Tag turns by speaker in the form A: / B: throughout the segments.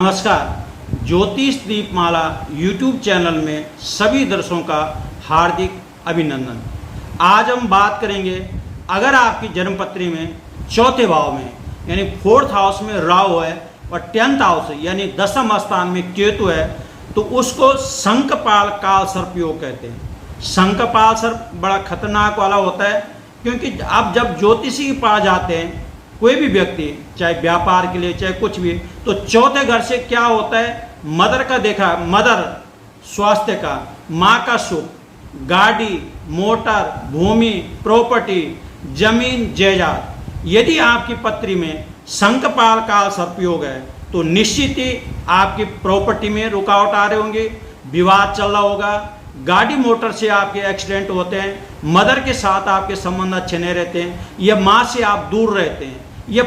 A: नमस्कार। ज्योतिष दीपमाला YouTube channel में सभी दर्शकों का हार्दिक अभिनंदन। आज हम बात करेंगे, अगर आपकी जन्मपत्री में चौथे भाव में यानी 4th हाउस में राहु है और 10th हाउस यानी 10th स्थान में केतु है, तो उसको शंखपाल काल सर्प योग कहते हैं। शंखपाल सर्प बड़ा खतरनाक वाला होता है, क्योंकि आप जब ज्योतिषी के पास जाते हैं, कोई भी व्यक्ति चाहे व्यापार के लिए चाहे कुछ भी, तो चौथे घर से क्या होता है, मदर का देखा, मदर स्वास्थ्य का, माँ का सुख, गाड़ी मोटर भूमि प्रॉपर्टी जमीन जायदाद। यदि आपकी पत्री में शंखपाल काल सर्प योग है तो निश्चित ही आपकी प्रॉपर्टी में रुकावट आ रहे होंगे, विवाद चल रहा होगा, गाड़ी मोटर से आपके एक्सीडेंट होते हैं, मदर के साथ आपके संबंध अच्छे नहीं रहते हैं, या माँ से आप दूर रहते हैं, या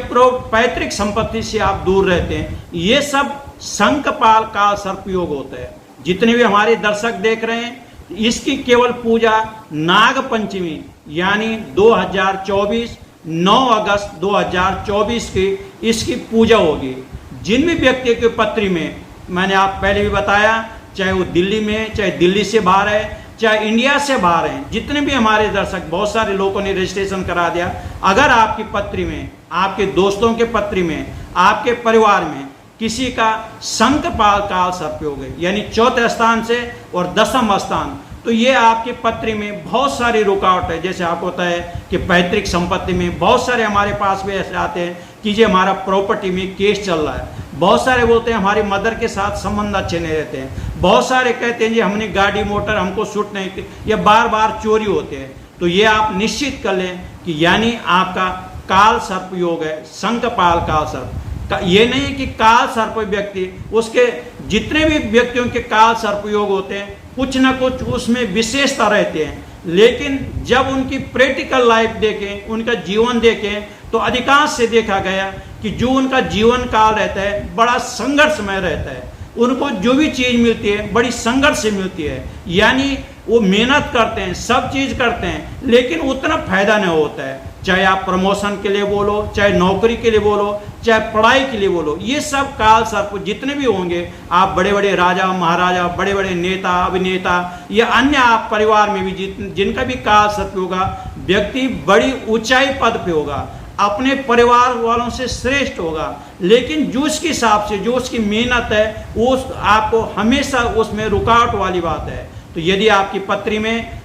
A: पैतृक संपत्ति से आप दूर रहते हैं। ये सब शंखपाल काल सर्प योग होता है। जितने भी हमारे दर्शक देख रहे हैं, इसकी केवल पूजा नाग पंचमी यानी 2024 9 अगस्त 2024 की इसकी पूजा होगी। जिन भी व्यक्ति के पत्री में, मैंने आप पहले भी बताया, चाहे वो दिल्ली में, चाहे दिल्ली से बाहर है, चाहे इंडिया से बाहर हैं, जितने भी हमारे दर्शक, बहुत सारे लोगों ने रजिस्ट्रेशन करा दिया। अगर आपकी पत्री में, आपके दोस्तों के पत्री में, आपके परिवार में किसी का शंखपाल काल सर्प योग है यानी चौथे स्थान से और 10th स्थान, तो ये आपकी पत्री में बहुत सारी रुकावट है। जैसे आपको होता है कि पैतृक संपत्ति में बहुत सारे हमारे पास भी ऐसे आते हैं कि ये हमारा प्रॉपर्टी में केस चल रहा है। बहुत सारे बोलते हैं हमारी मदर के साथ संबंध अच्छे नहीं रहते हैं। बहुत सारे कहते हैं जी हमने गाड़ी मोटर हमको सूट नहीं की, या बार बार चोरी होते हैं। तो ये आप निश्चित कर लें कि यानी आपका काल सर्प योग है, शंखपाल काल सर्प। ये नहीं कि काल सर्प व्यक्ति, उसके जितने भी व्यक्तियों के काल सर्प योग होते हैं, कुछ ना कुछ उसमें विशेषता रहते हैं, लेकिन जब उनकी प्रैक्टिकल लाइफ देखें, उनका जीवन देखें, तो अधिकांश से देखा गया कि जो उनका जीवन काल रहता है बड़ा संघर्षमय रहता है। उनको जो भी चीज़ मिलती है बड़ी संघर्ष से मिलती है, यानी वो मेहनत करते हैं, सब चीज़ करते हैं, लेकिन उतना फायदा नहीं होता है। चाहे आप प्रमोशन के लिए बोलो, चाहे नौकरी के लिए बोलो, चाहे पढ़ाई के लिए बोलो, ये सब काल सर्प जितने भी होंगे, आप बड़े बड़े राजा महाराजा, बड़े बड़े नेता अभिनेता, या अन्य आप परिवार में भी जिनका भी काल सर्प होगा, व्यक्ति बड़ी ऊंचाई पद पे होगा, अपने परिवार वालों से श्रेष्ठ होगा, लेकिन जो उसके हिसाब से जो उसकी मेहनत है वो आपको हमेशा उसमें रुकावट वाली बात है। तो यदि आपकी पत्री में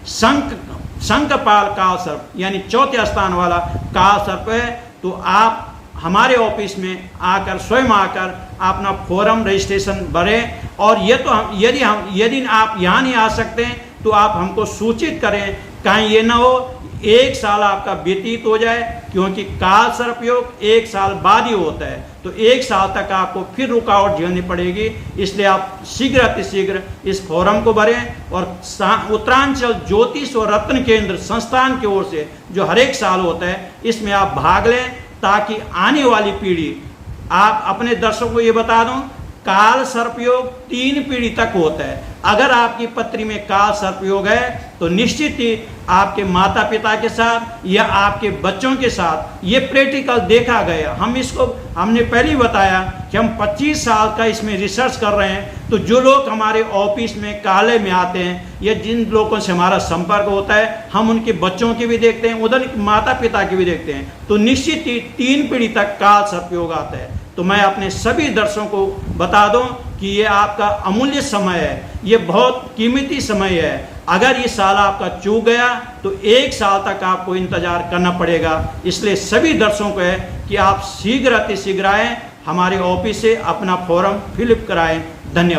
A: शंखपाल काल सर्प यानी चौथे स्थान वाला काल सर्प है, तो आप हमारे ऑफिस में आकर, स्वयं आकर अपना फॉर्म रजिस्ट्रेशन भरें। और ये तो यदि आप यहाँ नहीं आ सकते हैं तो आप हमको सूचित करें, कहीं ये ना हो 1 साल आपका व्यतीत हो जाए, क्योंकि काल सर्प योग 1 साल बाद ही होता है। तो 1 साल तक आपको फिर रुकावट झेलनी पड़ेगी। इसलिए आप शीघ्र अतिशीघ्र इस फॉर्म को भरें। और उत्तरांचल ज्योतिष और रत्न केंद्र संस्थान की ओर से जो हर एक साल होता है, इसमें आप भाग लें, ताकि आने वाली पीढ़ी, आप अपने दर्शकों को ये बता दूं, काल सर्प योग 3 पीढ़ी तक होता है। अगर आपकी पत्री में काल सर्प योग है तो निश्चित ही आपके माता पिता के साथ या आपके बच्चों के साथ, ये प्रैक्टिकल देखा गया। हमने पहले ही बताया कि हम 25 साल का इसमें रिसर्च कर रहे हैं। तो जो लोग हमारे ऑफिस में काले में आते हैं, या जिन लोगों से हमारा संपर्क होता है, हम उनके बच्चों की भी देखते हैं, उधर माता पिता की भी देखते हैं, तो निश्चित ही 3 पीढ़ी तक काल सर्प योग आता है। तो मैं अपने सभी दर्शकों को बता दूं कि ये आपका अमूल्य समय है, ये बहुत कीमती समय है। अगर ये साल आपका चूक गया तो 1 साल तक आपको इंतजार करना पड़ेगा। इसलिए सभी दर्शकों को है कि आप शीघ्र अतिशीघ्र आएँ, हमारे ऑफिस से अपना फॉर्म फिलअप कराएं। धन्यवाद।